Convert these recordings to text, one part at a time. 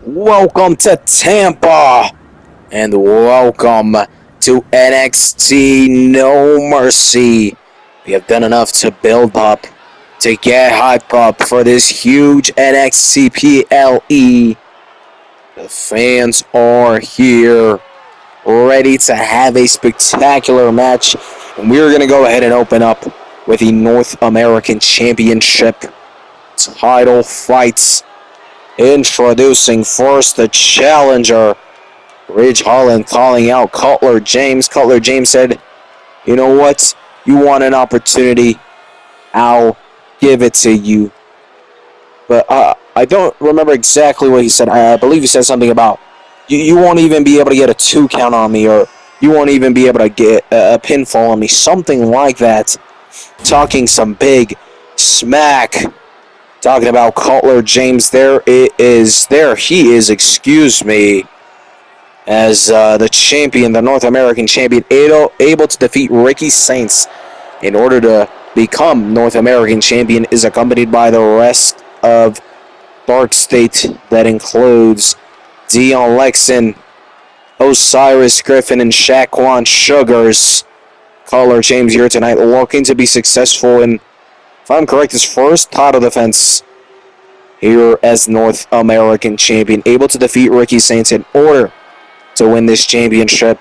Welcome to Tampa, and welcome to NXT No Mercy. We have done enough to build up, to get hype up for this huge NXT PLE. The fans are here, ready to have a spectacular match, and we're going to go ahead and open up with the North American Championship title fights. Introducing first the challenger, Ridge Holland, calling out Cutler James. Cutler James said, "You know what? You want an opportunity, I'll give it to you." But I don't remember exactly what he said. I believe he said something about, you won't even be able to get a 2 count on me, or you won't even be able to get a pinfall on me. Something like that. Talking some big smack. Talking about Cutler James, he is, excuse me, as the champion, the North American champion, able to defeat Ricky Saints in order to become North American champion, is accompanied by the rest of Dark State. That includes Dion Lexon, Osiris Griffin, and Shaquan Sugars. Cutler James here tonight looking to be successful in, if I'm correct, his first title defense here as North American champion, able to defeat Ricky Saints in order to win this championship.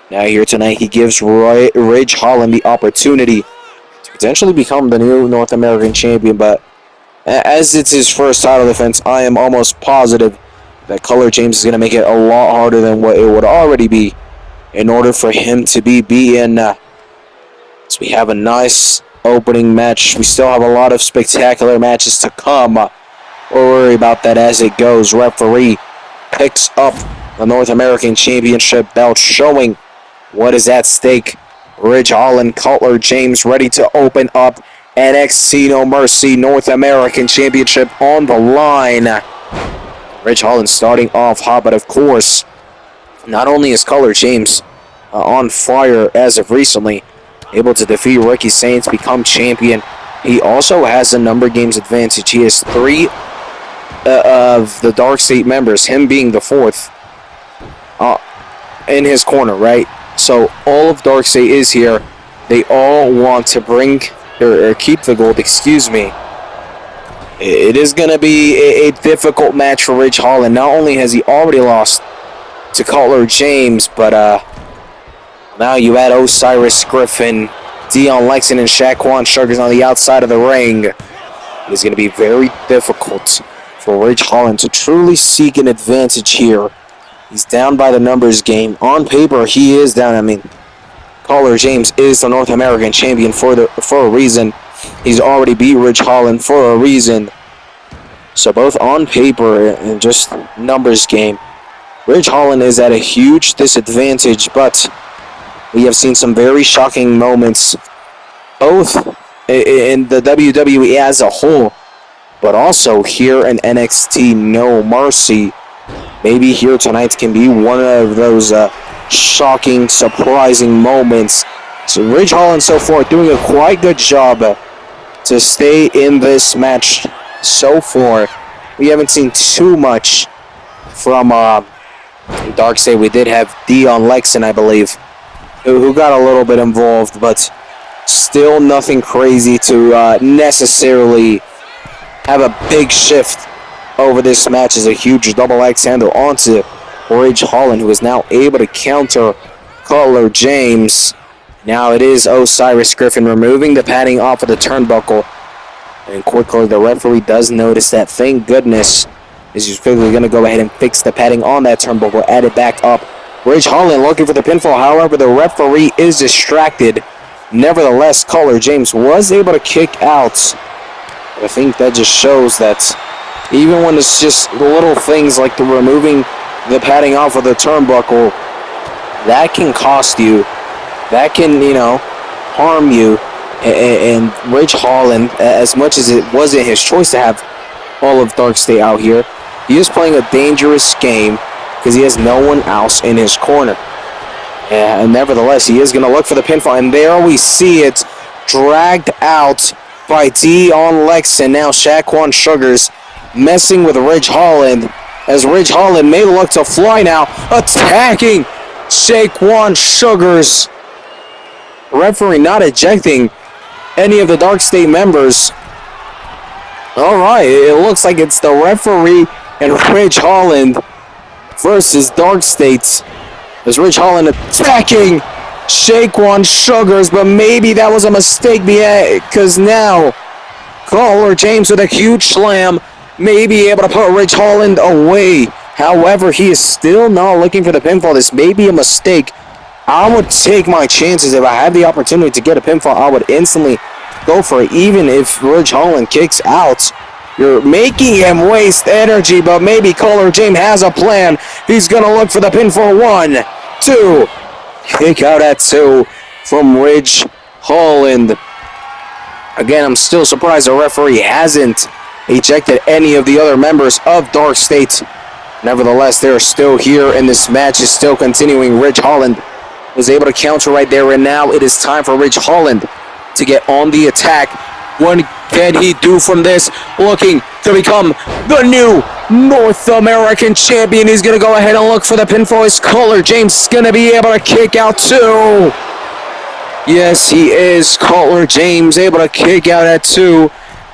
Now here tonight, he gives Ridge Holland the opportunity to potentially become the new North American champion, but as it's his first title defense, I am almost positive that Cutler James is going to make it a lot harder than what it would already be in order for him to be beaten. So we have a nice opening match. We still have a lot of spectacular matches to come. We'll worry about that as it goes. Referee picks up the North American Championship belt, showing what is at stake. Ridge Holland, Cutler James ready to open up NXT No Mercy North American Championship on the line. Ridge Holland starting off hot, but of course, not only is Cutler James on fire as of recently, able to defeat Ricky Saints, become champion, he also has a number games advantage. He has 3 of the Dark State members, him being the 4th, in his corner, right? So all of Dark State is here. They all want to bring or keep the gold, excuse me. It is going to be a difficult match for Ridge Holland. Not only has he already lost to Cutler James, but now you add Osiris Griffin, Dion Lexon, and Shaquan Sugars on the outside of the ring. It's going to be very difficult for Ridge Holland to truly seek an advantage here. He's down by the numbers game. On paper, he is down. I mean, Cutler James is the North American champion for a reason. He's already beat Ridge Holland for a reason. So both on paper and just numbers game, Ridge Holland is at a huge disadvantage, but we have seen some very shocking moments, both in the WWE as a whole, but also here in NXT No Mercy. Maybe here tonight can be one of those shocking, surprising moments. So Ridge Holland so far doing a quite good job to stay in this match so far. We haven't seen too much from Dark State. We did have Dion Lexon, I believe, who got a little bit involved, but still nothing crazy to necessarily have a big shift over this match. As a huge double axe handle onto Ridge Holland, who is now able to counter Cutler James. Now it is Osiris Griffin removing the padding off of the turnbuckle, and quickly the referee does notice that. Thank goodness, is he's quickly going to go ahead and fix the padding on that turnbuckle, add it back up. Ridge Holland looking for the pinfall, however, the referee is distracted. Nevertheless, Cutler James was able to kick out. I think that just shows that even when it's just little things like the removing the padding off of the turnbuckle, that can cost you. That can, harm you. And Ridge Holland, as much as it wasn't his choice to have all of Dark State out here, he is playing a dangerous game because he has no one else in his corner. And nevertheless, he is going to look for the pinfall. And there we see it, dragged out by Dion Lexon. Now Shaquan Sugars messing with Ridge Holland. as Ridge Holland may look to fly now, attacking Shaquan Sugars. Referee not ejecting any of the Dark State members. Alright, it looks like it's the referee and Ridge Holland versus Dark States. As Ridge Holland attacking Shaquan Sugars, but maybe that was a mistake because now Cutler James with a huge slam may be able to put Ridge Holland away. However, he is still not looking for the pinfall. This may be a mistake. I would take my chances. If I have the opportunity to get a pinfall, I would instantly go for it, even if Ridge Holland kicks out. You're making him waste energy, but maybe Cutler James has a plan. He's going to look for the pinfall. 1, 2. Kick out at 2 from Ridge Holland. Again, I'm still surprised the referee hasn't ejected any of the other members of Dark State. Nevertheless, they're still here, and this match is still continuing. Ridge Holland was able to counter right there, and now it is time for Ridge Holland to get on the attack. What can he do from this? Looking to become the new North American champion. He's going to go ahead and look for the pinfall. Is Cutler James going to be able to kick out too? Yes, he is. Cutler James able to kick out at 2.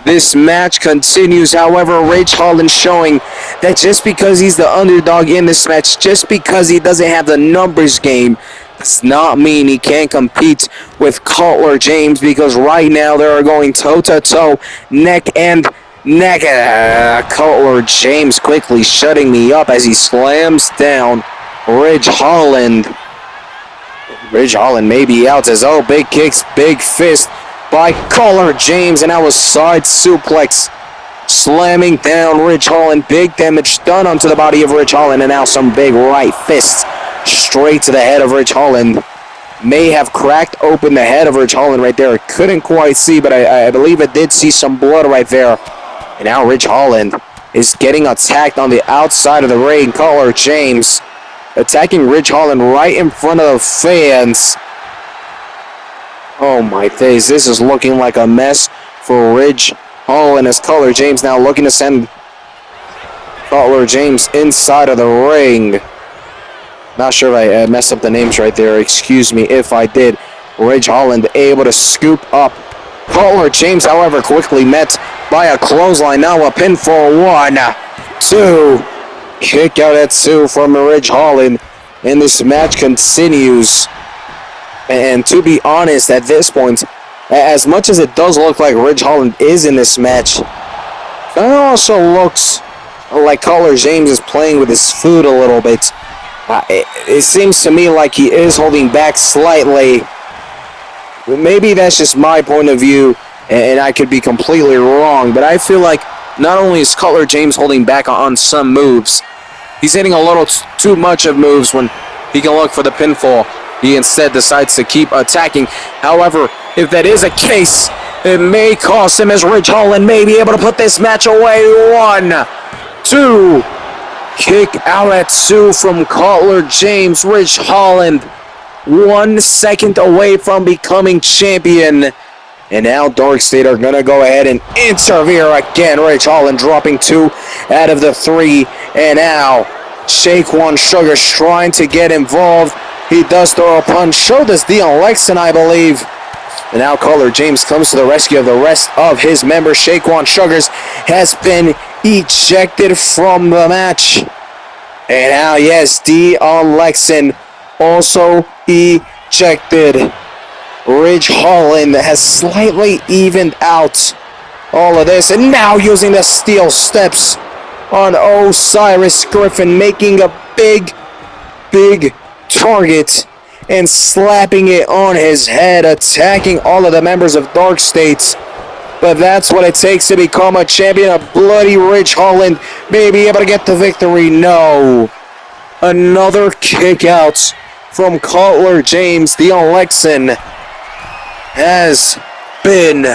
This match continues. However, Ridge Holland showing that just because he's the underdog in this match, just because he doesn't have the numbers game, does not mean he can't compete with Cutler James, because right now they are going toe-to-toe, neck and neck. Cutler James quickly shutting me up as he slams down Ridge Holland. Ridge Holland may be out as big kicks, big fist by Cutler James, and that was side suplex, slamming down Ridge Holland. Big damage done onto the body of Ridge Holland, and now some big right fists straight to the head of Ridge Holland. May have cracked open the head of Ridge Holland right there. I couldn't quite see, but I believe it did see some blood right there. And now Ridge Holland is getting attacked on the outside of the ring. Cutler James attacking Ridge Holland right in front of the fans. Oh my days, this is looking like a mess for Ridge Holland, as Cutler James now looking to send Cutler James inside of the ring. Not sure if I messed up the names right there. Excuse me if I did. Ridge Holland able to scoop up Cutler James, however, quickly met by a clothesline. Now a pinfall. 1, 2. Kick out at 2 from Ridge Holland. And this match continues. And to be honest, at this point, as much as it does look like Ridge Holland is in this match, it also looks like Cutler James is playing with his food a little bit. It seems to me like he is holding back slightly. Maybe that's just my point of view, and I could be completely wrong, but I feel like not only is Cutler James holding back on some moves, he's hitting a little too much of moves when he can look for the pinfall. He instead decides to keep attacking. However, if that is a case, it may cost him, as Ridge Holland may be able to put this match away. 1, 2. Kick out at 2 from Cutler James. Ridge Holland 1 second away from becoming champion. And now Dark State are going to go ahead and interfere again. Ridge Holland dropping 2 out of the 3. And now Shaquan Sugars trying to get involved. He does throw a punch. So does Dion Lexon, I believe. And now Cutler James comes to the rescue of the rest of his members. Shaquan Sugars has been ejected from the match. And now, yes, Dion Lexon also ejected. Ridge Holland has slightly evened out all of this. And now using the steel steps on Osiris Griffin, making a big target and slapping it on his head, attacking all of the members of Dark States. But that's what it takes to become a champion. A bloody Ridge Holland may be able to get the victory. No. Another kick out from Cutler James. Dion Lexon has been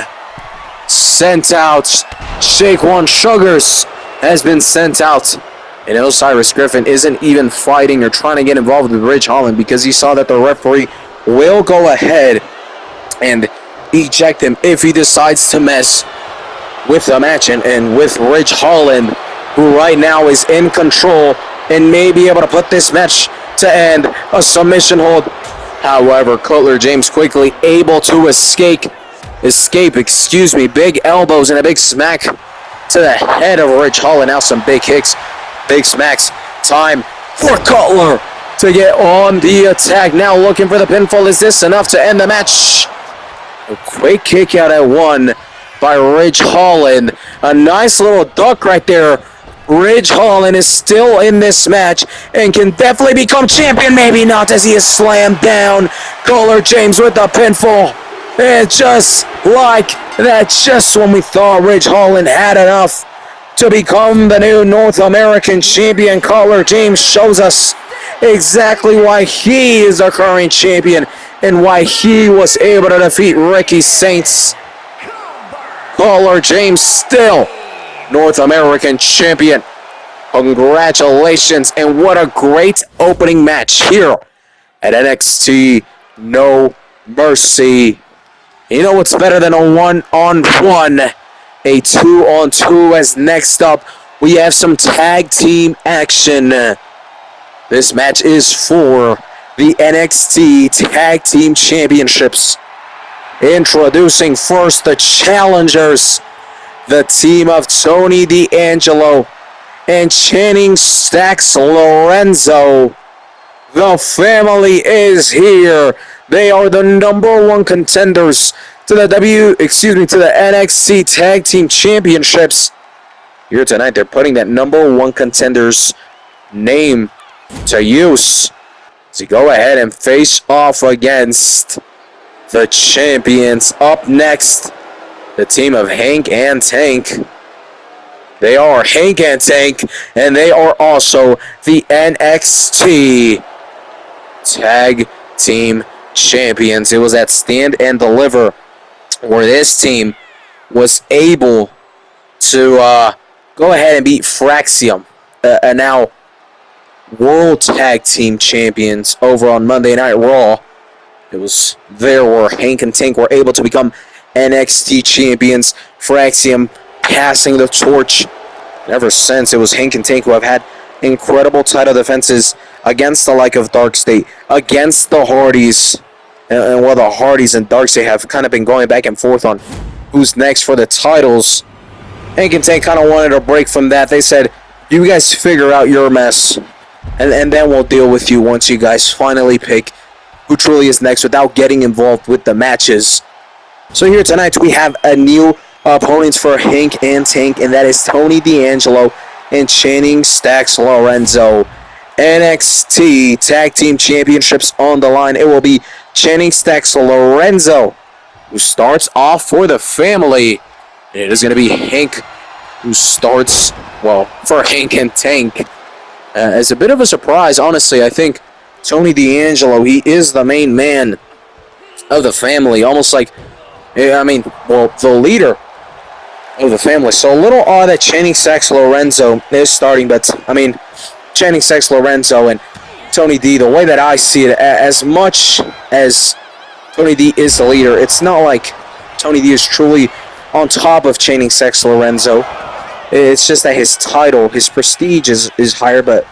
sent out. Shaquan Sugars has been sent out. And Osiris Griffin isn't even fighting or trying to get involved with Ridge Holland, because he saw that the referee will go ahead and eject him if he decides to mess with the match and with Ridge Holland. who right now is in control and may be able to put this match to end. A submission hold. However, Cutler James quickly able to escape. Big elbows and a big smack to the head of Ridge Holland. Now some big kicks, big smacks. Time for Cutler to get on the attack. Now looking for the pinfall. Is this enough to end the match? A quick kick out at one by Ridge Holland. A nice little duck right there. Ridge Holland is still in this match and can definitely become champion. Maybe not, as he is slammed down. Cutler James with the pinfall. And just like that, just when we thought Ridge Holland had enough to become the new North American champion, Cutler James shows us exactly why he is our current champion and why he was able to defeat Ricky Saints. Cutler James still North American champion. Congratulations, and what a great opening match here at NXT No Mercy. You know what's better than a 1-on-1? A 2-on-2, as next up we have some tag team action. This match is for the NXT Tag Team Championships. Introducing first the challengers, the team of Tony D'Angelo and Channing Stacks Lorenzo. The family is here. They are the number one contenders to the NXT Tag Team Championships. Here tonight, they're putting that number one contender's name to use to go ahead and face off against the champions. Up next, the team of Hank and Tank. They are Hank and Tank, and they are also the NXT Tag Team Champions. It was at Stand and Deliver where this team was able to go ahead and beat Fraxium, and now World Tag Team Champions, over on Monday Night Raw. It was there where Hank and Tank were able to become NXT champions. Fraxium passing the torch. Ever since, it was Hank and Tank who have had incredible title defenses against the like of Dark State, against the Hardys. And while the Hardys and Dark State have kind of been going back and forth on who's next for the titles, Hank and Tank kind of wanted a break from that. They said, you guys figure out your mess, and then we'll deal with you once you guys finally pick who truly is next without getting involved with the matches. So here tonight we have a new opponents for Hank and Tank, and that is Tony D'Angelo and Channing Stacks Lorenzo. NXT Tag Team Championships on the line. It will be Channing Stacks Lorenzo who starts off for the family. And it is going to be Hank who starts, well, for Hank and Tank. As a bit of a surprise, honestly, I think Tony D'Angelo, he is the main man of the family. Almost like, the leader of the family. So a little odd that Channing Stacks Lorenzo is starting, but, Channing Stacks Lorenzo and Tony D, the way that I see it, as much as Tony D is the leader, it's not like Tony D is truly on top of Channing Stacks Lorenzo. It's just that his title, his prestige is higher, but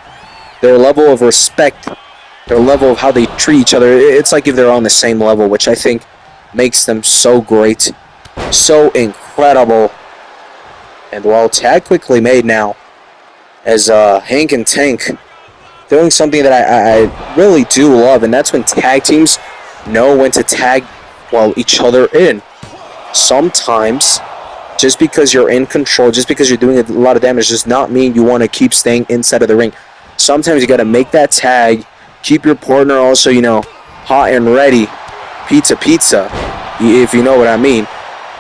their level of respect, their level of how they treat each other, it's like if they're on the same level, which I think makes them so great, so incredible. And while tag quickly made now, as Hank and Tank doing something that I really do love, and that's when tag teams know when to tag each other in. Sometimes, just because you're in control, just because you're doing a lot of damage, does not mean you want to keep staying inside of the ring. Sometimes you got to make that tag, keep your partner also, hot and ready. Pizza, if you know what I mean.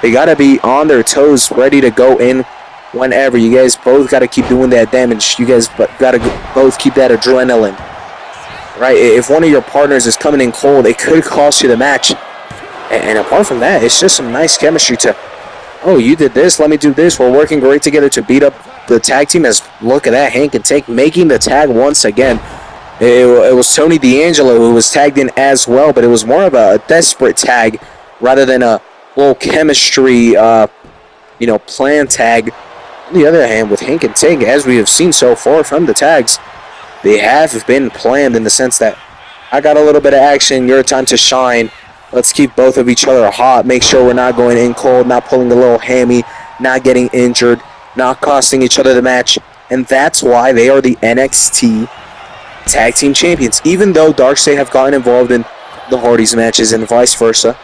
They got to be on their toes, ready to go in whenever. You guys both got to keep doing that damage. You guys got to both keep that adrenaline. Right? If one of your partners is coming in cold, it could cost you the match. And apart from that, it's just some nice chemistry to, oh, you did this, let me do this. We're working great together to beat up the tag team. As look at that, Hank and Tank making the tag once again. It was Tony D'Angelo who was tagged in as well, but it was more of a desperate tag rather than a little chemistry, plan tag On the other hand, with Hank and Tank, as we have seen so far from the tags, they have been planned in the sense that I got a little bit of action, your time to shine. Let's keep both of each other hot. Make sure we're not going in cold, not pulling a little hammy, not getting injured, not costing each other the match. And that's why they are the NXT Tag Team Champions. Even though Darkseid have gotten involved in the Hardys matches and vice versa,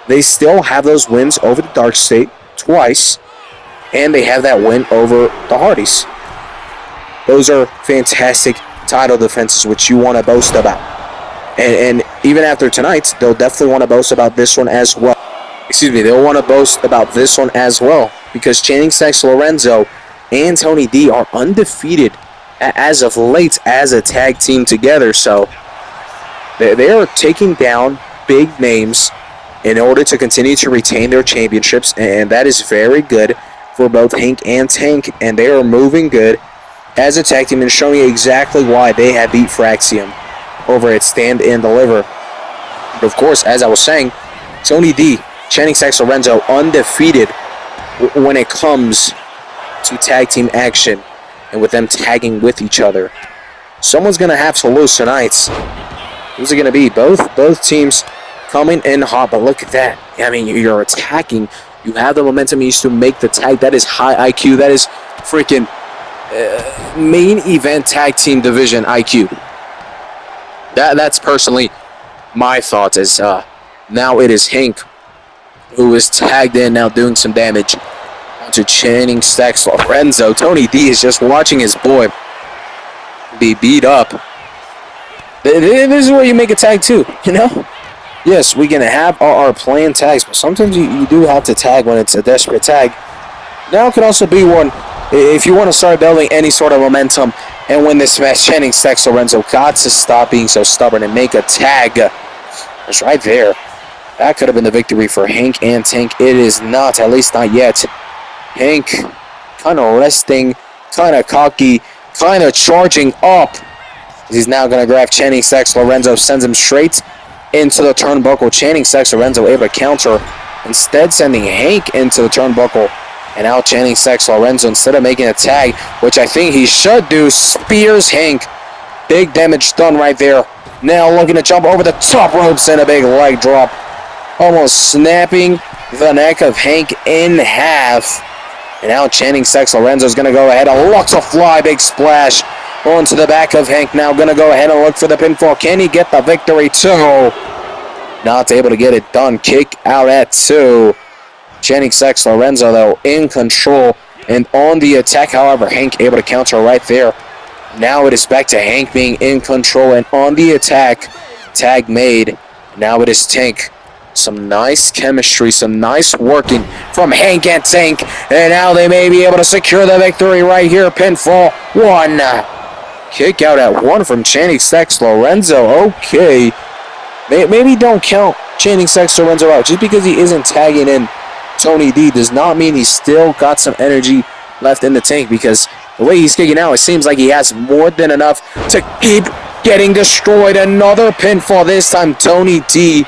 they still have those wins over the Darkseid twice, and they have that win over the Hardys. Those are fantastic title defenses, which you want to boast about. And even after tonight, they'll definitely want to boast about this one as well. They'll want to boast about this one as well, because Channing Stacks Lorenzo and Tony D are undefeated as of late as a tag team together. So they are taking down big names in order to continue to retain their championships, and that is very good for both Hank and Tank, and they are moving good as a tag team and showing you exactly why they have beat Fraxium over at Stand and Deliver. But of course, as I was saying, Tony D, Channing Stacks Lorenzo, undefeated when it comes to tag team action and with them tagging with each other. Someone's going to have to lose tonight. Who's it going to be? Both teams coming in hot, but look at that. I mean, you're attacking. You have the momentum you used to make the tag. That is high IQ. That is freaking main event tag team division IQ. That's personally my thoughts, as now it is Hank who is tagged in, now doing some damage onto Channing Stacks Lorenzo. Tony D is just watching his boy be beat up. This is where you make a tag too, you know? Yes, we can have our planned tags, but sometimes you do have to tag when it's a desperate tag. Now could also be one, if you want to start building any sort of momentum and win this match, Channing Stacks Lorenzo got to stop being so stubborn and make a tag. It's right there. That could have been the victory for Hank and Tank. It is not, at least not yet. Hank kind of resting, kind of cocky, kind of charging up. He's now going to grab Channing Stacks Lorenzo, sends him straight into the turnbuckle. Channing Stacks Lorenzo able to counter, instead sending Hank into the turnbuckle. And now Channing Stacks Lorenzo, instead of making a tag, which I think he should do, spears Hank. Big damage done right there. Now looking to jump over the top ropes and a big leg drop. Almost snapping the neck of Hank in half. And now Channing Stacks Lorenzo is going to go ahead and look to fly. Big splash onto the back of Hank. Now going to go ahead and look for the pinfall. Can he get the victory too? Not able to get it done. Kick out at 2. Channing Stacks Lorenzo, though, in control and on the attack. However, Hank able to counter right there. Now it is back to Hank being in control and on the attack. Tag made. Now it is Tank. Some nice chemistry, some nice working from Hank and Tank. And now they may be able to secure the victory right here. Pinfall 1. Kick out at 1 from Channing Stacks Lorenzo. Okay. Maybe don't count Channing Stacks Lorenzo out. Just because he isn't tagging in Tony D does not mean he's still got some energy left in the tank, because the way he's kicking out, it seems like he has more than enough to keep getting destroyed. Another pinfall. This time Tony D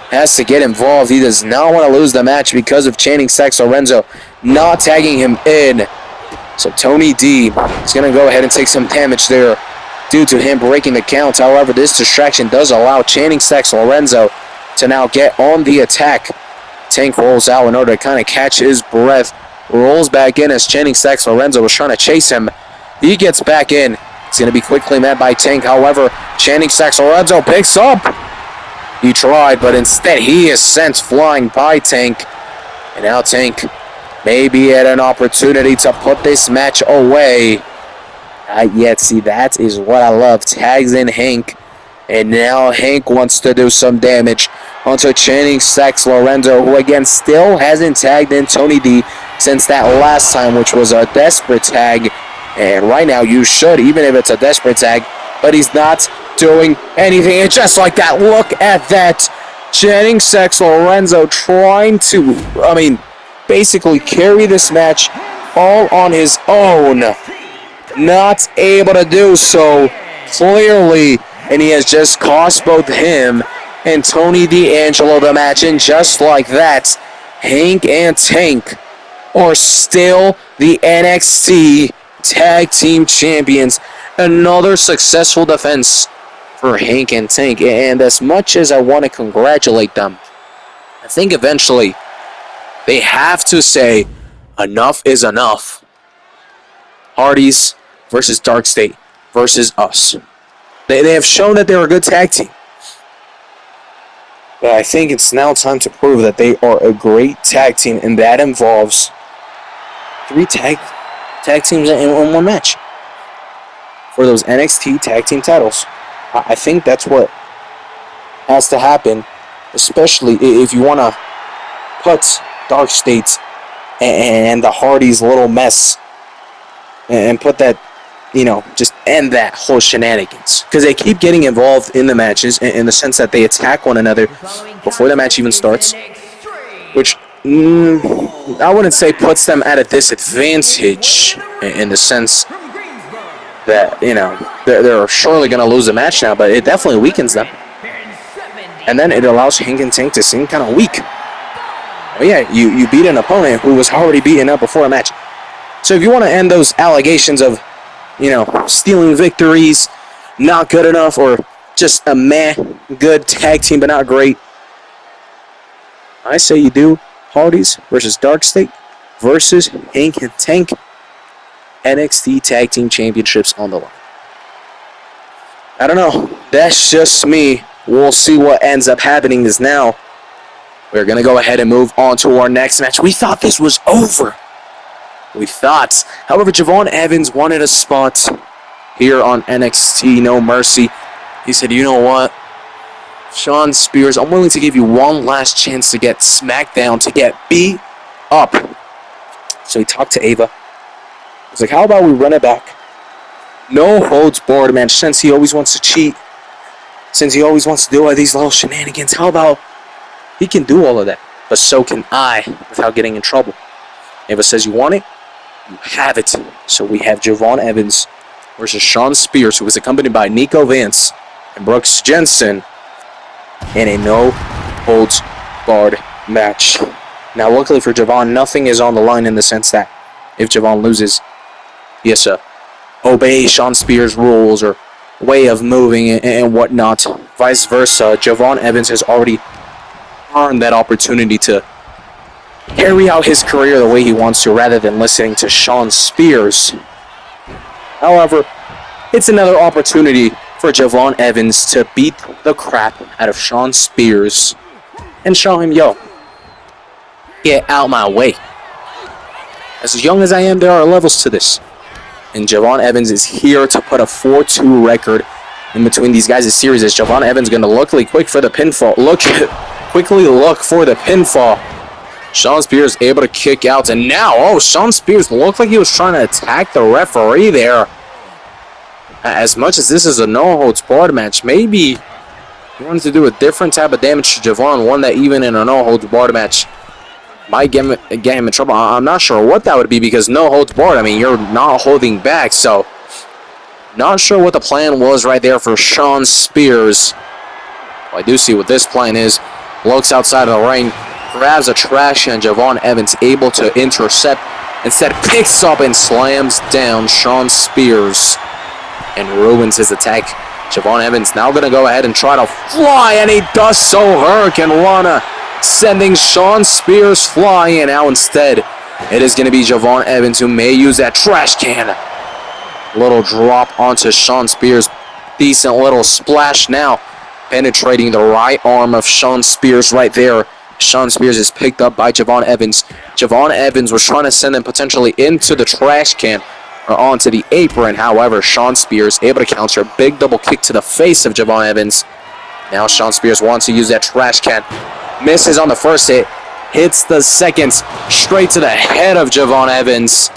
has to get involved. He does not want to lose the match because of Channing Stacks Lorenzo not tagging him in. So Tony D is going to go ahead and take some damage there due to him breaking the count. However, this distraction does allow Channing Stacks Lorenzo to now get on the attack. Tank rolls out in order to kind of catch his breath. Rolls back in as Channing Stacks Lorenzo was trying to chase him. He gets back in. It's going to be quickly met by Tank. However, Channing Stacks Lorenzo picks up. He tried, but instead he is sent flying by Tank. And now Tank may be at an opportunity to put this match away. Not yet. See, that is what I love. Tags in Hank. And now Hank wants to do some damage onto Channing Stacks Lorenzo, who again still hasn't tagged in Tony D since that last time, which was a desperate tag. And right now you should, even if it's a desperate tag, but he's not doing anything. And just like that, look at that. Channing Stacks Lorenzo trying to, basically carry this match all on his own. Not able to do so, clearly. And he has just cost both him and Tony D'Angelo the match. And just like that, Hank and Tank are still the NXT Tag Team Champions. Another successful defense for Hank and Tank. And as much as I want to congratulate them, I think eventually they have to say enough is enough. Hardys versus Dark State versus us. They have shown that they're a good tag team. But I think it's now time to prove that they are a great tag team, and that involves 3 tag teams in one match for those NXT tag team titles. I think that's what has to happen, especially if you want to put Dark State's and the Hardys' little mess and put that, just end that whole shenanigans. Because they keep getting involved in the matches in the sense that they attack one another before the match even starts, which I wouldn't say puts them at a disadvantage in the sense that, they're surely going to lose the match now, but it definitely weakens them. And then it allows Hank and Tank to seem kind of weak. Oh yeah, you beat an opponent who was already beaten up before a match. So if you want to end those allegations of, stealing victories, not good enough, or just a meh, good tag team but not great, I say you do Hardys versus Dark State versus Hank and Tank. NXT Tag Team Championships on the line. I don't know. That's just me. We'll see what ends up happening is now. We're going to go ahead and move on to our next match. We thought this was over. However, Javon Evans wanted a spot here on NXT No Mercy. He said, you know what? Shawn Spears, I'm willing to give you one last chance to get SmackDown, to get beat up. So he talked to Ava. He's like, how about we run it back? No holds barred, man. Since he always wants to cheat, since he always wants to do all these little shenanigans, how about he can do all of that? But so can I without getting in trouble. Ava says, you want it? You have it. So we have Javon Evans versus Shawn Spears, who was accompanied by Nico Vance and Brooks Jensen in a no holds barred match. Now, luckily for Javon, nothing is on the line in the sense that if Javon loses, he has to obey Shawn Spears' rules or way of moving and whatnot. Vice versa, Javon Evans has already earned that opportunity to carry out his career the way he wants to rather than listening to Shawn Spears. However, it's another opportunity for Javon Evans to beat the crap out of Shawn Spears and show him, yo, get out my way. As young as I am, there are levels to this. And Javon Evans is here to put a 4-2 record in between these guys' series. As Javon Evans going to quickly look for the pinfall. Shawn Spears able to kick out. And now, Shawn Spears looked like he was trying to attack the referee there. As much as this is a no-holds-barred match, maybe he wanted to do a different type of damage to Javon. One that even in a no-holds-barred match might get him in trouble. I'm not sure what that would be because no holds barred. I mean, you're not holding back. So, not sure what the plan was right there for Shawn Spears. Well, I do see what this plan is. Looks outside of the ring, grabs a trash can. Javon Evans able to intercept. Instead, picks up and slams down Shawn Spears and ruins his attack. Javon Evans now going to go ahead and try to fly, and he does so. Hurricane Rana sending Shawn Spears flying, and now instead it is going to be Javon Evans who may use that trash can. Little drop onto Shawn Spears. Decent little splash now, penetrating the right arm of Shawn Spears right there. Shawn Spears is picked up by Javon Evans. Javon Evans was trying to send him potentially into the trash can or onto the apron. However, Shawn Spears able to counter a big double kick to the face of Javon Evans. Now Shawn Spears wants to use that trash can. Misses on the first hit, hits the second, straight to the head of Javon Evans.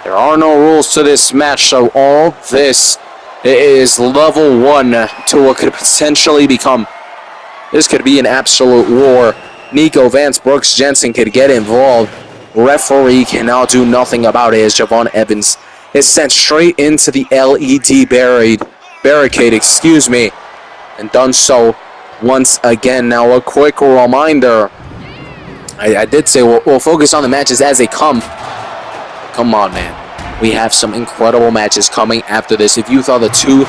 There are no rules to this match, so all this is level 1 to what could potentially become. This could be an absolute war. Nico Vance, Brooks Jensen could get involved. Referee cannot do nothing about it as Javon Evans is sent straight into the LED barricade, and done so once again. Now a quick reminder, I did say we'll focus on the matches as they come. Come on, man. We have some incredible matches coming after this. If you thought the two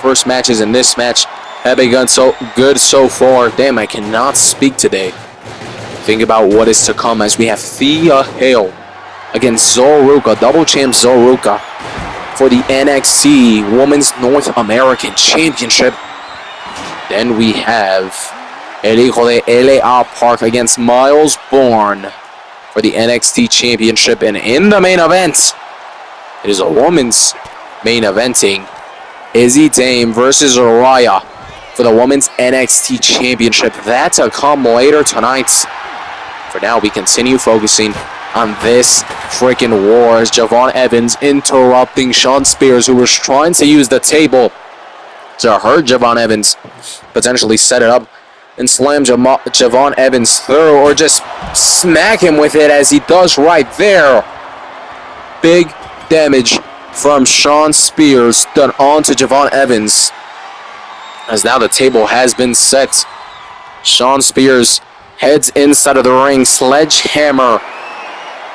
first matches in this match have begun so good so far, damn, I cannot speak today. Think about what is to come as we have Thea Hale against Zoruka, double champ Zoruka, for the NXT Women's North American Championship. Then we have El Hijo de L.A. Park against Miles Bourne for the NXT Championship. And in the main event, it is a women's main eventing. Izzy Dame versus Araya for the Women's NXT Championship. That's to come later tonight. For now, we continue focusing on this freaking war as Javon Evans interrupting Shawn Spears, who was trying to use the table to hurt Javon Evans, potentially set it up and slam Javon Evans through, or just smack him with it as he does right there. Big damage from Shawn Spears done onto Javon Evans, as now the table has been set. Shawn Spears heads inside of the ring, sledgehammer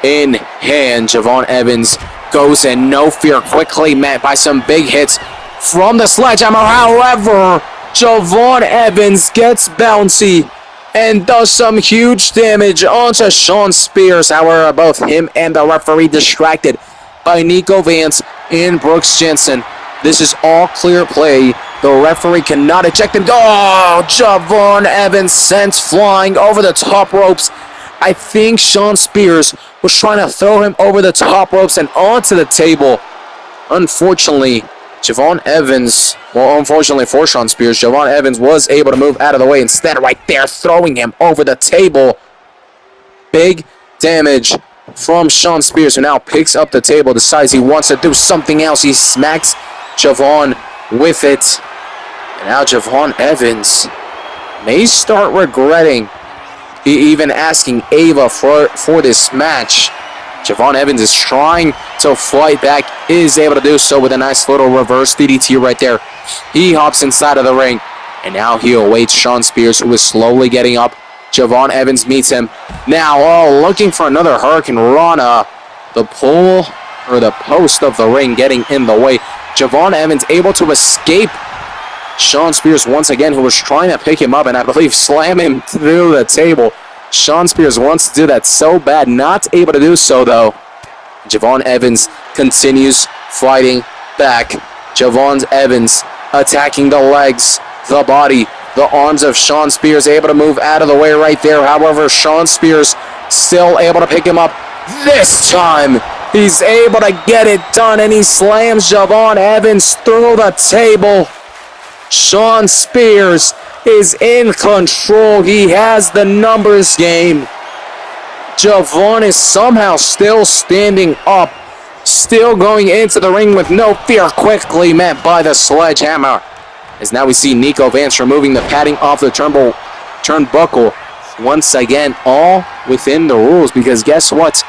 in hand. Javon Evans goes in, no fear, quickly met by some big hits from the sledgehammer. However, Javon Evans gets bouncy and does some huge damage onto Shawn Spears. However, both him and the referee distracted by Nico Vance and Brooks Jensen. This is all clear play. The referee cannot eject him. Oh, Javon Evans sent flying over the top ropes. I think Shawn Spears was trying to throw him over the top ropes and onto the table. Unfortunately, Javon Evans, well, unfortunately for Shawn Spears, Javon Evans was able to move out of the way instead, right there, throwing him over the table. Big damage from Shawn Spears, who now picks up the table, decides he wants to do something else. He smacks Javon with it. And now Javon Evans may start regretting even asking Ava for this match. Javon Evans is trying to fight back, is able to do so with a nice little reverse DDT right there. He hops inside of the ring, and now he awaits Shawn Spears, who is slowly getting up. Javon Evans meets him. Now, looking for another Hurricane Rana. The pole, or the post of the ring getting in the way. Javon Evans able to escape Shawn Spears once again, who was trying to pick him up and I believe slam him through the table. Shawn Spears wants to do that so bad, not able to do so though. Javon Evans continues fighting back. Javon Evans attacking the legs, the body, the arms of Shawn Spears, able to move out of the way right there. However, Shawn Spears still able to pick him up. This time, he's able to get it done, and he slams Javon Evans through the table. Shawn Spears is in control. He has the numbers game. Javon is somehow still standing up, still going into the ring with no fear, quickly met by the sledgehammer. As now we see Nico Vance removing the padding off the turnbuckle. Once again, all within the rules, because guess what?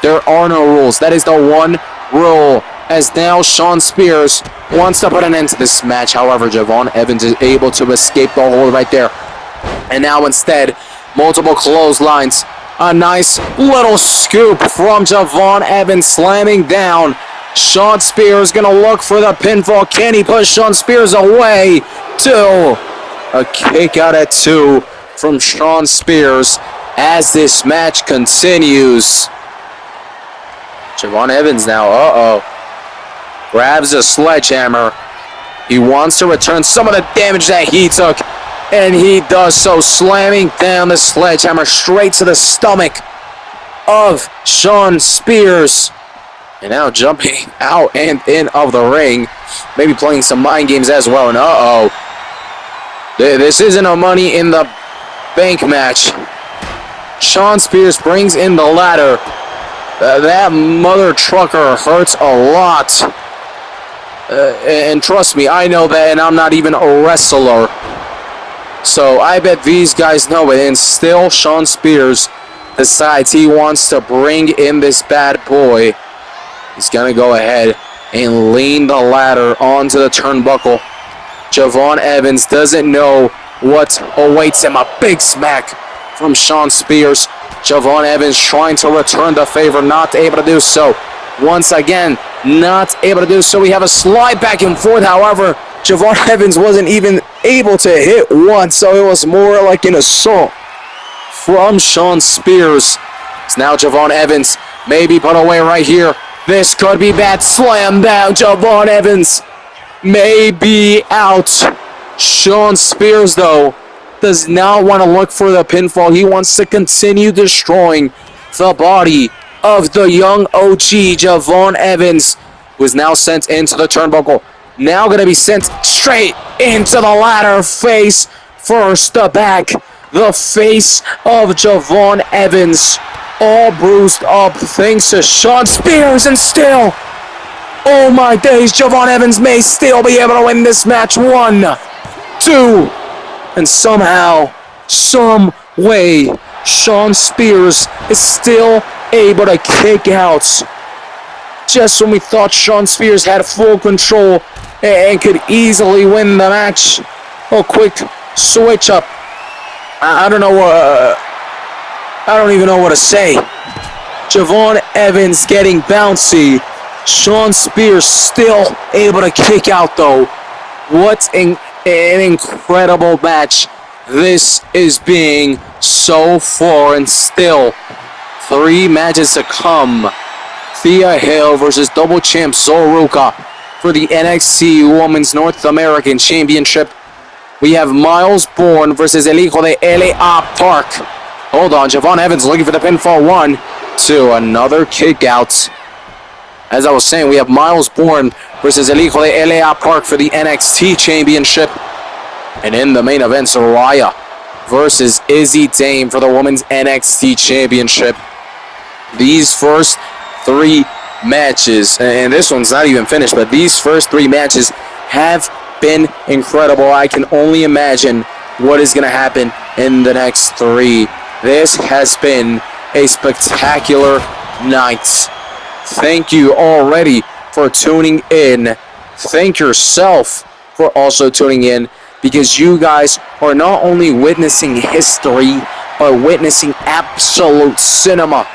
There are no rules. That is the one rule. As now Shawn Spears wants to put an end to this match. However, Javon Evans is able to escape the hold right there. And now instead, multiple clotheslines. A nice little scoop from Javon Evans slamming down. Shawn Spears going to look for the pinfall. Can he push Shawn Spears away? 2. A kick out at 2 from Shawn Spears as this match continues. Javon Evans now, grabs a sledgehammer. He wants to return some of the damage that he took, and he does so, slamming down the sledgehammer straight to the stomach of Shawn Spears. And now jumping out and in of the ring, maybe playing some mind games as well. And this isn't a Money in the Bank match. Shawn Spears brings in the ladder. That mother trucker hurts a lot. And trust me, I know that, and I'm not even a wrestler. So I bet these guys know it. And still, Shawn Spears decides he wants to bring in this bad boy. He's going to go ahead and lean the ladder onto the turnbuckle. Javon Evans doesn't know what awaits him. A big smack from Shawn Spears Javon Evans trying to return the favor, not able to do so. Once again, not able to do so. We have a slide back and forth. However, Javon Evans wasn't even able to hit once, so it was more like an assault from Shawn Spears. It's now Javon Evans, maybe put away right here. This could be bad. Slam down. Javon Evans may be out. Shawn Spears, though, does not want to look for the pinfall. He wants to continue destroying the body of the young OG, Javon Evans, who is now sent into the turnbuckle. Now going to be sent straight into the ladder. Face first, the back. The face of Javon Evans, all bruised up thanks to Shawn Spears, and still, oh my days, Javon Evans may still be able to win this match. 1, 2, and somehow, some way, Shawn Spears is still able to kick out. Just when we thought Shawn Spears had full control and could easily win the match. A quick switch up. I don't know. I don't even know what to say. Javon Evans getting bouncy. Shawn Spears still able to kick out, though. What an incredible match this is being so far, and still 3 matches to come. Thea Hale versus double champ Zoruka for the NXT Women's North American Championship. We have Miles Bourne versus El Hijo de L.A. Park. Hold on, Javon Evans looking for the pinfall. 1, 2, another kick out. As I was saying, we have Miles Bourne versus El Hijo de L.A. Park for the NXT Championship. And in the main event, Soraya versus Izzy Dame for the Women's NXT Championship. These first 3 matches, and this one's not even finished, but these first 3 matches have been incredible. I can only imagine what is going to happen in the next 3. This has been a spectacular night. Thank you already for tuning in. Thank yourself for also tuning in, because you guys are not only witnessing history, but witnessing absolute cinema,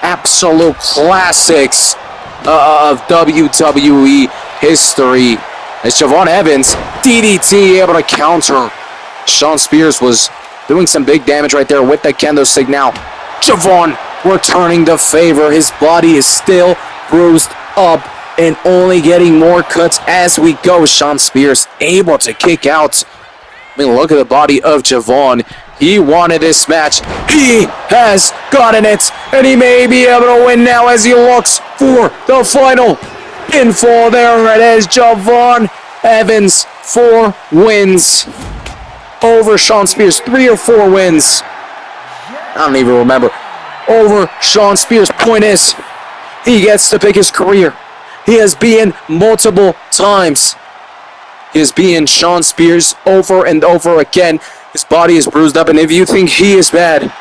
absolute classics of WWE history. As Javon Evans, DDT, able to counter. Shawn Spears was doing some big damage right there with the kendo stick. Now, Javon returning the favor. His body is still bruised up and only getting more cuts as we go. Shawn Spears able to kick out. I mean, look at the body of Javon. He wanted this match. He has gotten it, and he may be able to win now as he looks for the final pinfall. There it is, Javon Evans, 4 wins over Shawn Spears. 3 or 4 wins. I don't even remember. Over Shawn Spears. Point is, he gets to pick his career. He has beaten multiple times. He has beaten Shawn Spears over and over again. His body is bruised up, and if you think he is bad,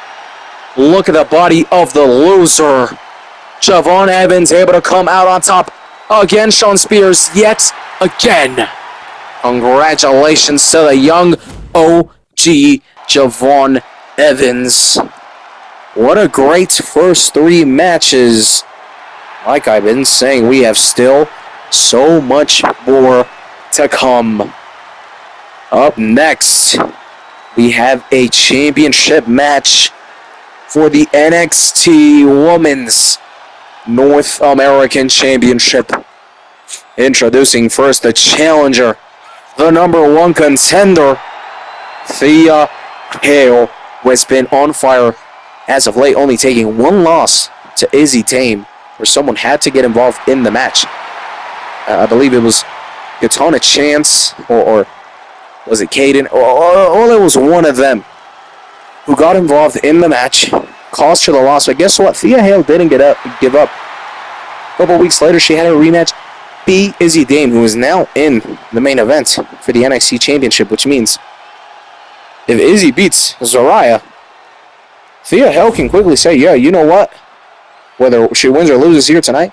look at the body of the loser. Javon Evans able to come out on top against Shawn Spears yet again. Congratulations to the young OG Javon Evans. What a great first 3 matches. Like I've been saying, we have still so much more to come. Up next, we have a championship match for the NXT Women's North American Championship. Introducing first the challenger, the #1 contender, Thea Hale, who has been on fire as of late, only taking 1 loss to Izzy Dame, where someone had to get involved in the match. I believe it was Katana Chance, or was it Caden? Or it was one of them who got involved in the match, cost her the loss. But guess what? Thea Hale didn't give up. A couple weeks later, she had a rematch, beat Izzy Dame, who is now in the main event for the NXT Championship, which means if Izzy beats Zaraya, Thea Hale can quickly say, yeah, you know what? Whether she wins or loses here tonight,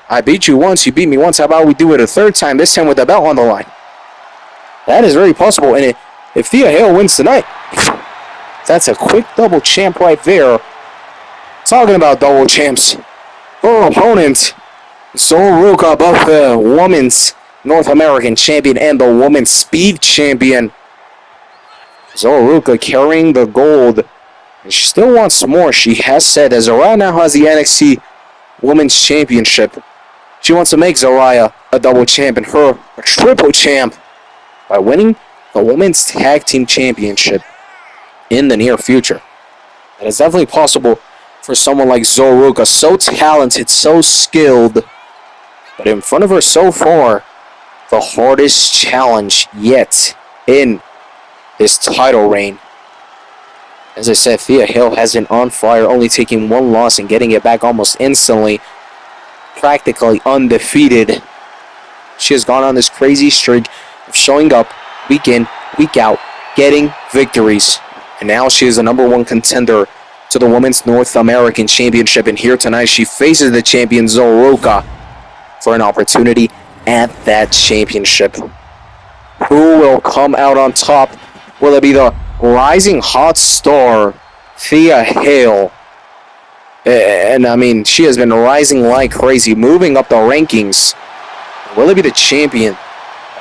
I beat you once, you beat me once. How about we do it a 3rd time, this time with the belt on the line? That is very possible. And if Thea Hale wins tonight, that's a quick double champ right there Talking about double champs. Her opponent, Zoruka, both the Women's North American Champion and the Women's Speed Champion. Zoruka carrying the gold. And she still wants more. She has said that Zaraya now has the NXT Women's Championship. She wants to make Zaraya a double champ and her a triple champ by winning the Women's Tag Team Championship in the near future. That is definitely possible for someone like Zoruka, so talented, so skilled. But in front of her so far, the hardest challenge yet in this title reign. As I said, Thea Hale has been on fire, only taking one loss and getting it back almost instantly. Practically undefeated. She has gone on this crazy streak of showing up week in, week out, getting victories. And now she is the #1 contender to the Women's North American Championship. And here tonight she faces the champion Zoruka for an opportunity at that championship. Who will come out on top? Will it be the rising hot star, Thea Hale? And I mean, she has been rising like crazy, moving up the rankings. Will it be the champion?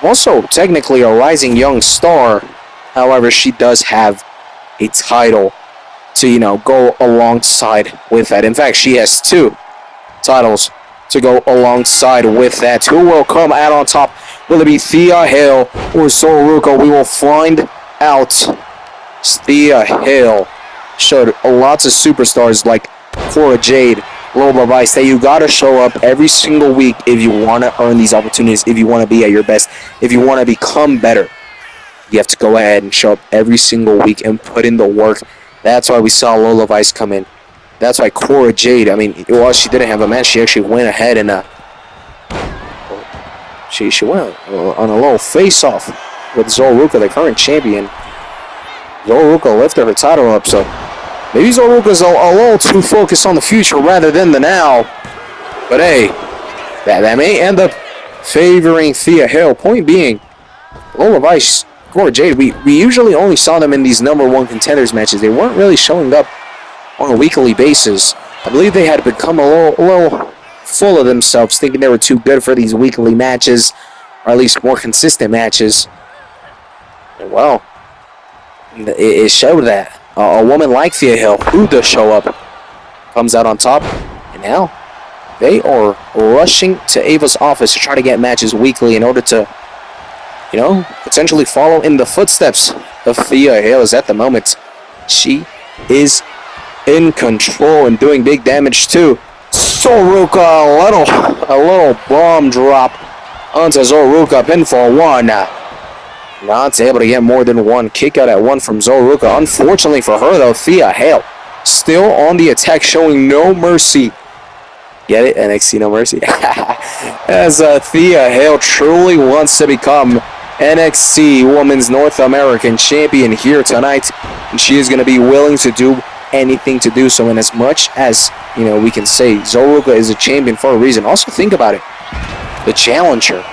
Also, technically a rising young star. However, she does have a title to, go alongside with that. In fact, she has 2 titles to go alongside with that. Who will come out on top? Will it be Thea Hale or Zoruka? We will find out. Thea Hale showed lots of superstars like Cora Jade, Lola Vice, that you gotta show up every single week if you want to earn these opportunities, if you want to be at your best, if you want to become better. You have to go ahead and show up every single week and put in the work. That's why we saw Lola Vice come in. That's why Cora Jade, while she didn't have a match, she actually went ahead and she went on a little face-off with Zoruka, the current champion. Zoruka lifted her title up, so maybe Zoruka's a little too focused on the future rather than the now. But hey, that may end up favoring Thea Hale. Point being, Lola Vice, Cora Jade, we usually only saw them in these #1 contenders matches. They weren't really showing up on a weekly basis. I believe they had become a little full of themselves, thinking they were too good for these weekly matches, or at least more consistent matches. And well, it showed that. A woman like Thea Hale, who does show up, comes out on top. And now, they are rushing to Ava's office to try to get matches weekly in order to, potentially follow in the footsteps of Thea Hale. As at the moment, she is in control and doing big damage too. Zoruka, a little bomb drop onto Zoruka, pinfall 1. Not able to get more than 1 kick out at 1 from Zoruka. Unfortunately for her though, Thea Hale still on the attack, showing no mercy. Get it? NXT No Mercy. As Thea Hale truly wants to become NXT Women's North American Champion here tonight. And she is going to be willing to do anything to do so. And as much as, we can say Zoruka is a champion for a reason, also think about it. The challenger.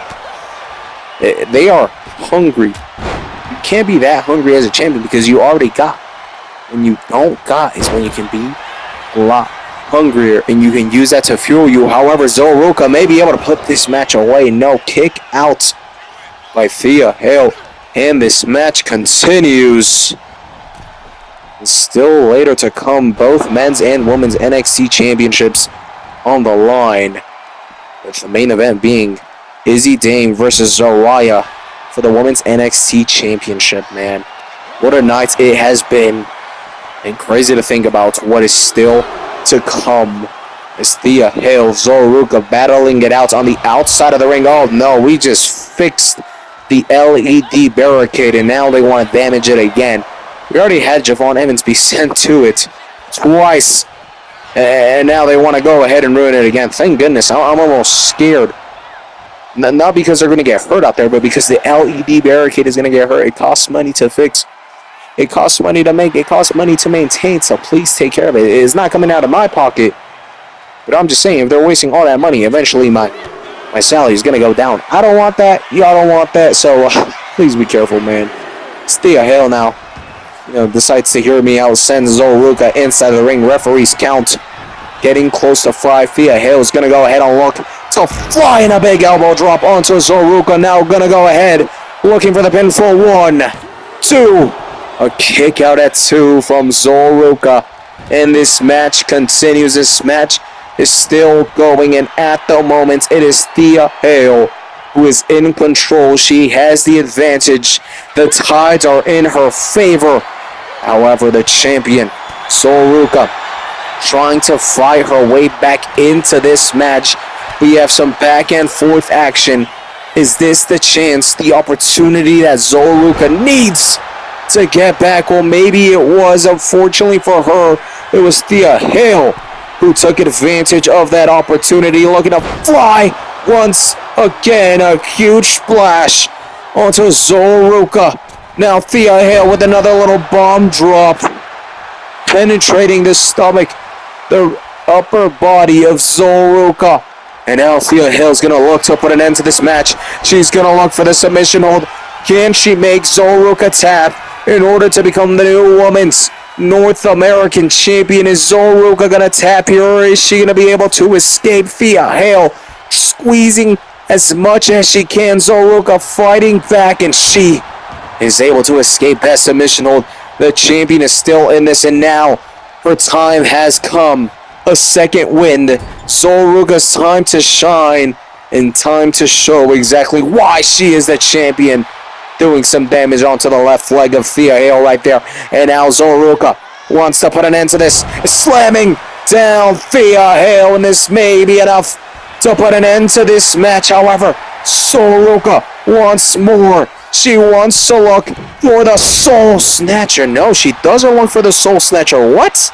They are hungry. You can't be that hungry as a champion because you already got. When you don't got is when you can be a lot hungrier and you can use that to fuel you. However, Zoruka may be able to put this match away. No, kick out by Thea Hale. And this match continues. And still later to come, both men's and women's NXT championships on the line. With the main event being Izzy Dame versus Zaraya for the women's NXT championship, man. What a night it has been. And crazy to think about what is still to come. As Thea Hale, Zoruka battling it out on the outside of the ring. Oh no, we just fixed the LED barricade and now they want to damage it again. We already had Javon Evans be sent to it twice. And now they want to go ahead and ruin it again. Thank goodness. I'm almost scared. Not because they're going to get hurt out there, but because the LED barricade is going to get hurt. It costs money to fix. It costs money to make. It costs money to maintain. So please take care of it. It's not coming out of my pocket. But I'm just saying, if they're wasting all that money, eventually my salary is going to go down. I don't want that. Y'all don't want that. So please be careful, man. Thea Hale now, decides to hear me out. Sends Zoruka inside the ring. Referees count getting close to fry. Thea Hale is going to go ahead and look to fly in a big elbow drop onto Zoruka. Now going to go ahead, looking for the pin for 1, 2. A kick out at 2 from Zoruka. And this match continues. This match is still going, and at the moment, it is Thea Hale who is in control. She has the advantage. The tides are in her favor. However, the champion, Zoruka, trying to fight her way back into this match. We have some back and forth action. Is this the chance, the opportunity that Zoruka needs to get back? Well, maybe it was. Unfortunately for her, it was Thea Hale who took advantage of that opportunity, looking to fly once again. A huge splash onto Zoruka. Now Thea Hale with another little bomb drop, penetrating the stomach, the upper body of Zoruka. And now Thea Hale is going to look to put an end to this match. She's going to look for the submission hold. Can she make Zoruka tap in order to become the new Women's North American Champion? Is Zoruka going to tap here, or is she going to be able to escape? Thea Hale squeezing as much as she can. Zoruka fighting back, and she is able to escape that submission hold. The champion is still in this, and now her time has come. A second wind. Zoruka's time to shine and time to show exactly why she is the champion. Doing some damage onto the left leg of Thea Hale right there. And now Zoruka wants to put an end to this. Slamming down Thea Hale, and this may be enough to put an end to this match. However, Zoruka wants more. She wants to look for the Soul Snatcher. No, she doesn't look for the Soul Snatcher. What?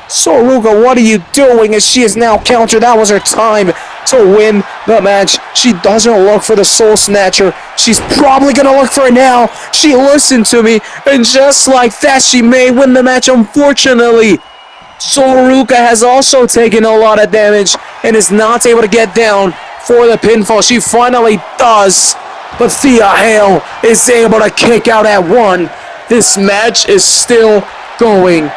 Zoruka, what are you doing? As she is now countered. That was her time to win the match. She doesn't look for the Soul Snatcher. She's probably going to look for it now. She listened to me, and just like that, she may win the match. Unfortunately, Zoruka has also taken a lot of damage and is not able to get down for the pinfall. She finally does, but Thea Hale is able to kick out at 1. This match is still going.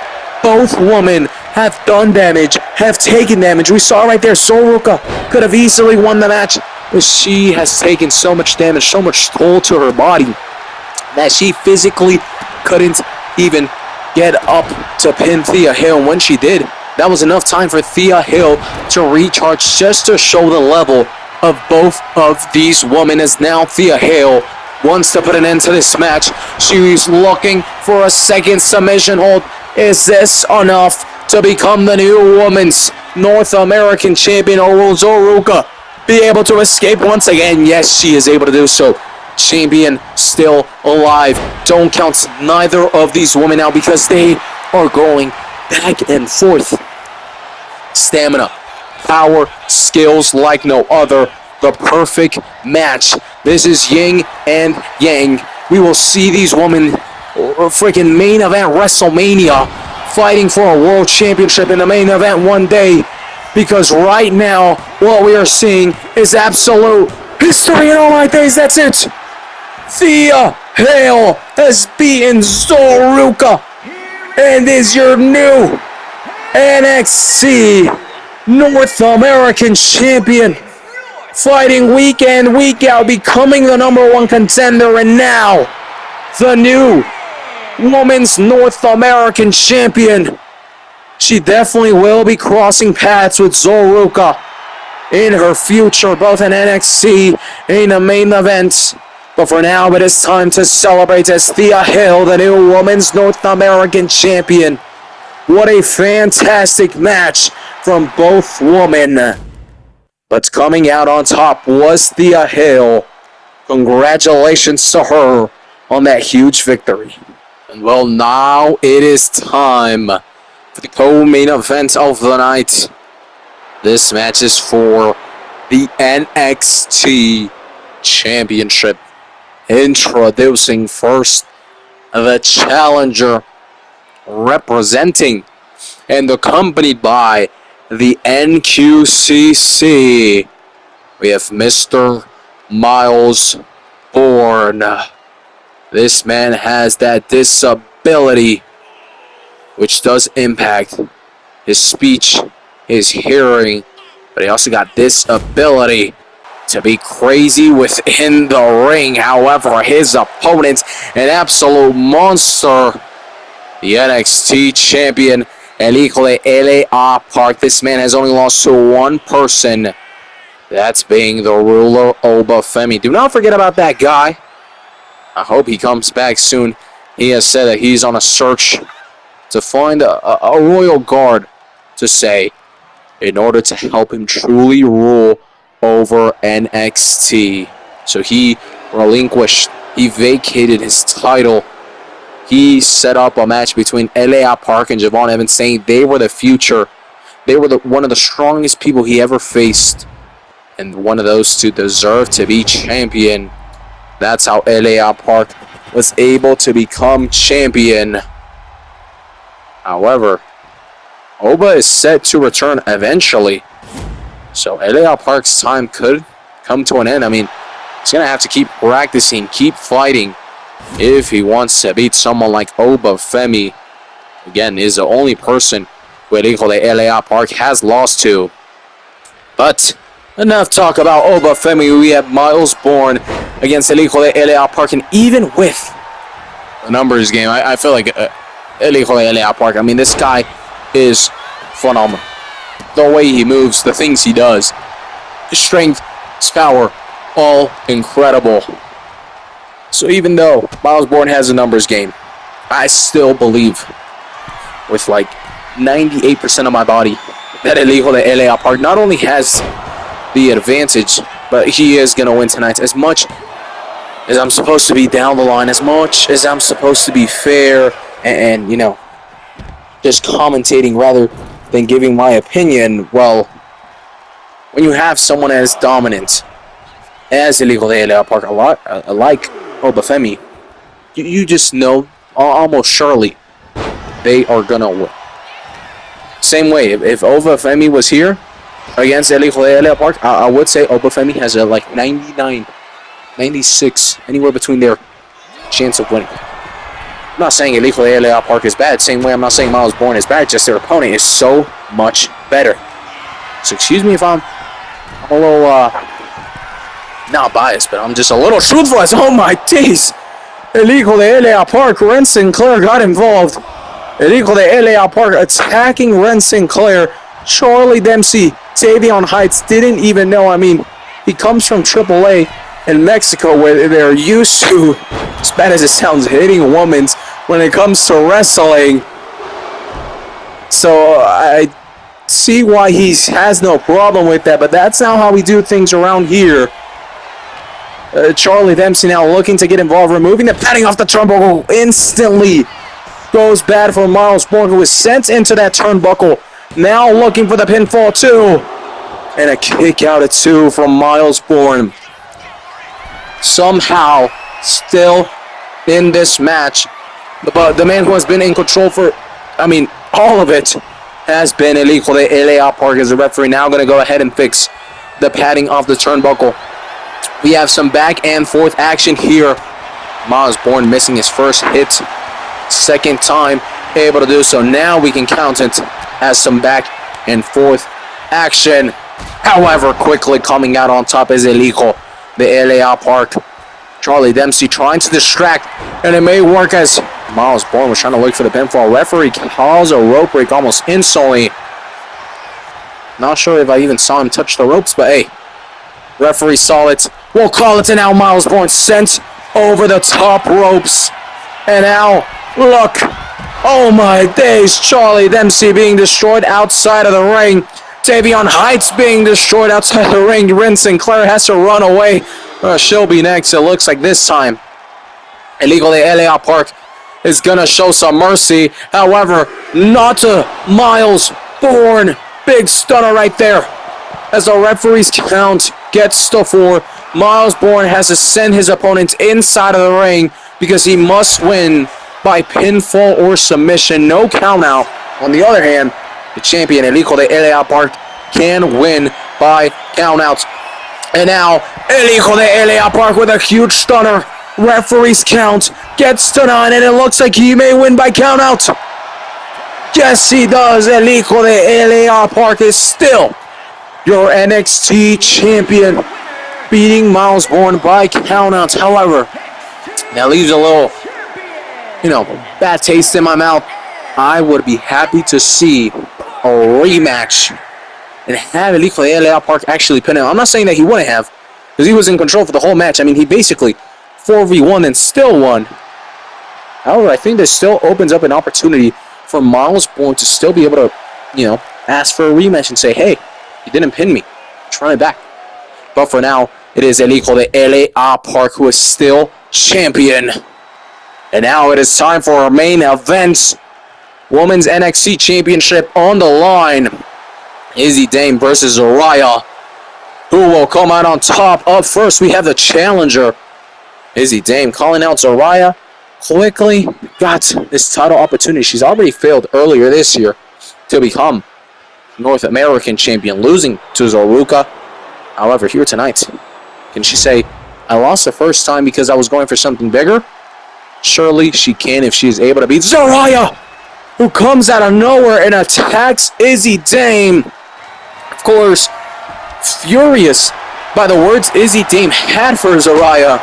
Both women have done damage, have taken damage. We saw right there, Zoruka could have easily won the match, but she has taken so much damage, so much toll to her body, that she physically couldn't even get up to pin Thea Hale. And when she did, that was enough time for Thea Hale to recharge, just to show the level of both of these women. As now Thea Hale wants to put an end to this match. She's looking for a second submission hold. Is this enough to become the new Women's North American Champion, or will Zoruka be able to escape once again? Yes, she is able to do so. Champion still alive. Don't count neither of these women out because they are going back and forth. Stamina, power, skills like no other. The perfect match. This is yin and yang. We will see these women freaking main event WrestleMania, fighting for a world championship in the main event one day, because right now what we are seeing is absolute history in all my days. That's it. Thea Hale has beaten Zoruka and is your new NXT North American Champion, fighting week in, week out, becoming the #1 contender, and now the new Women's North American Champion. She definitely will be crossing paths with Zoruka in her future, both in NXT and in the main event. But for now, it is time to celebrate as Thea Hale, the new Women's North American Champion. What a fantastic match from both women. But coming out on top was Thea Hale. Congratulations to her on that huge victory. And well, now it is time for the co-main event of the night. This match is for the NXT Championship. Introducing first the challenger, representing and accompanied by the NQCC. We have Mr. Miles Bourne. This man has that disability which does impact his speech, his hearing, but he also got this ability to be crazy within the ring. However, his opponent, an absolute monster, the NXT champion, El Hijo de L.A. Park. This man has only lost to one person. That's being the ruler, Obafemi. Do not forget about that guy. I hope he comes back soon. He has said that he's on a search to find a royal guard to say in order to help him truly rule over NXT. So he relinquished, he vacated his title. He set up a match between L.A. Park and Javon Evans, saying they were the future. They were one of the strongest people he ever faced. And one of those two deserved to be champion. That's how L.A. Park was able to become champion. However, Oba is set to return eventually. So L.A. Park's time could come to an end. I mean, he's going to have to keep practicing, keep fighting if he wants to beat someone like Obafemi. Again, is the only person who El Hijo de L.A. Park has lost to. But enough talk about Obafemi. We have Miles Bourne against El Hijo de L.A. Park. And even with the numbers game, I feel like El Hijo de L.A. Park, I mean, this guy is phenomenal. The way he moves, the things he does, his strength, his power, all incredible. So even though Miles Bourne has a numbers game, I still believe with like 98% of my body that El Hijo de L.A. Park not only has the advantage, but he is going to win tonight. As much as I'm supposed to be down the line, as much as I'm supposed to be fair and you know, just commentating rather than giving my opinion, well, when you have someone as dominant as El Hijo de L.A. Park, like Obafemi, you just know almost surely they are going to win. Same way, if Obafemi was here against El Hijo de L.A. Park, I would say Obafemi has a like 99, 96, anywhere between their chance of winning. I'm not saying El Hijo de L.A. Park is bad. Same way I'm not saying Miles Bourne is bad. Just their opponent is so much better. So excuse me if I'm a little, not biased, but I'm just a little truthful as, oh my days. El Hijo de L.A. Park, Ren Sinclair got involved. El Hijo de L.A. Park attacking Ren Sinclair. Charlie Dempsey, Tavion Heights didn't even know. I mean, he comes from AAA in Mexico where they're used to, as bad as it sounds, hitting women when it comes to wrestling. So I see why he has no problem with that, but that's not how we do things around here. Charlie Dempsey now looking to get involved, removing the padding off the turnbuckle instantly. Goes bad for Miles Bourne, who is sent into that turnbuckle. Now looking for the pinfall too. And a kick out at 2 from Miles Bourne. Somehow, still in this match, but the man who has been in control for, I mean, all of it, has been El Hijo de L.A. Park as the referee. Now going to go ahead and fix the padding off the turnbuckle. We have some back and forth action here. Miles Bourne missing his first hit. Second time able to do so. Now we can count it as some back and forth action. However, quickly coming out on top is El Hijo de L.A. Park. Charlie Dempsey trying to distract, and it may work as Miles Bourne was trying to look for the pinfall. Referee calls a rope break almost instantly. Not sure if I even saw him touch the ropes, but hey, referee saw it. We'll call it, and now Miles Bourne sent over the top ropes. And now, look, oh my days, Charlie Dempsey being destroyed outside of the ring. Tavion Heights being destroyed outside the ring. Ren Sinclair has to run away. She'll be next. It looks like this time El Hijo de L.A. Park is going to show some mercy. However, not to Miles Bourne. Big stunner right there. As the referee's count gets to 4, Miles Bourne has to send his opponent inside of the ring because he must win by pinfall or submission. No count out. On the other hand, the champion, El Hijo de L.A. Park, can win by countouts. And now, El Hijo de L.A. Park with a huge stunner. Referee's count gets to 9, and it looks like he may win by countout. Yes, he does. El Hijo de L.A. Park is still your NXT champion, beating Miles Bourne by countouts. However, that leaves a little, bad taste in my mouth. I would be happy to see a rematch and have El Hijo de L.A. Park actually pin him. I'm not saying that he wouldn't have, because he was in control for the whole match. I mean, he basically 4v1 and still won. However, I think this still opens up an opportunity for Miles Bourne to still be able to, ask for a rematch and say, hey, you didn't pin me. Try it back. But for now, it is El Hijo de L.A. Park who is still champion. And now it is time for our main event. Women's NXT Championship on the line. Izzy Dame versus Zaraya. Who will come out on top? Up first, we have the challenger. Izzy Dame calling out Zaraya. Quickly got this title opportunity. She's already failed earlier this year to become North American champion, losing to Zoruka. However, here tonight, can she say, I lost the first time because I was going for something bigger? Surely she can if she is able to beat Zaraya, who comes out of nowhere and attacks Izzy Dame. Of course, furious by the words Izzy Dame had for Zaraya.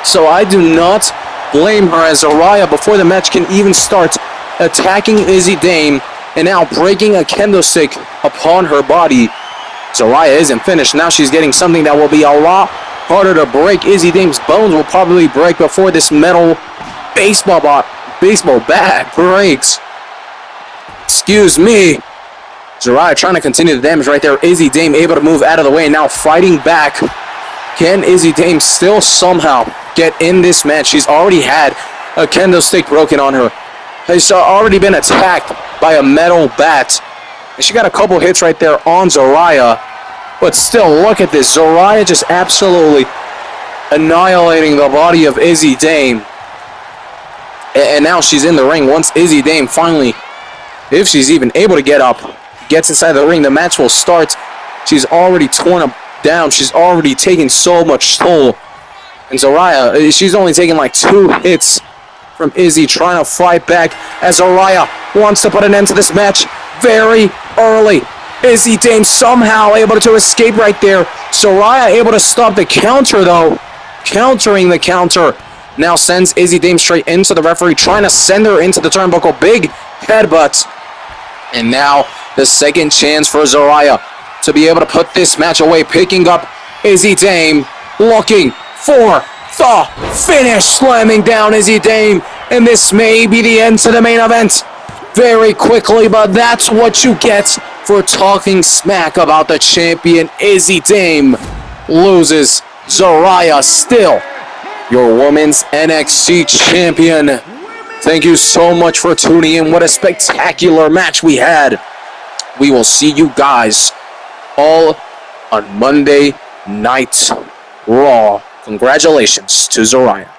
So I do not blame her, as Zaraya, before the match can even start, attacking Izzy Dame and now breaking a kendo stick upon her body. Zaraya isn't finished. Now she's getting something that will be a lot harder to break. Izzy Dame's bones will probably break before this metal baseball bat breaks. Excuse me. Zaraya trying to continue the damage right there. Izzy Dame able to move out of the way and now fighting back. Can Izzy Dame still somehow get in this match? She's already had a kendo stick broken on her. She's already been attacked by a metal bat. And she got a couple hits right there on Zaraya. But still, look at this. Zaraya just absolutely annihilating the body of Izzy Dame. And now she's in the ring. Once Izzy Dame finally, if she's even able to get up, gets inside the ring, the match will start. She's already torn up down. She's already taken so much toll. And Zaraya, she's only taken like 2 hits from Izzy, trying to fight back as Zaraya wants to put an end to this match very early. Izzy Dame somehow able to escape right there. Zaraya able to stop the counter though. Countering the counter. Now sends Izzy Dame straight into the referee, trying to send her into the turnbuckle. Big headbutt. And now the second chance for Zaraya to be able to put this match away. Picking up Izzy Dame, looking for the finish, slamming down Izzy Dame. And this may be the end to the main event very quickly, but that's what you get for talking smack about the champion. Izzy Dame loses. Zaraya still your women's NXT champion. Thank you so much for tuning in. What a spectacular match we had. We will see you guys all on Monday Night Raw. Congratulations to Zaraya.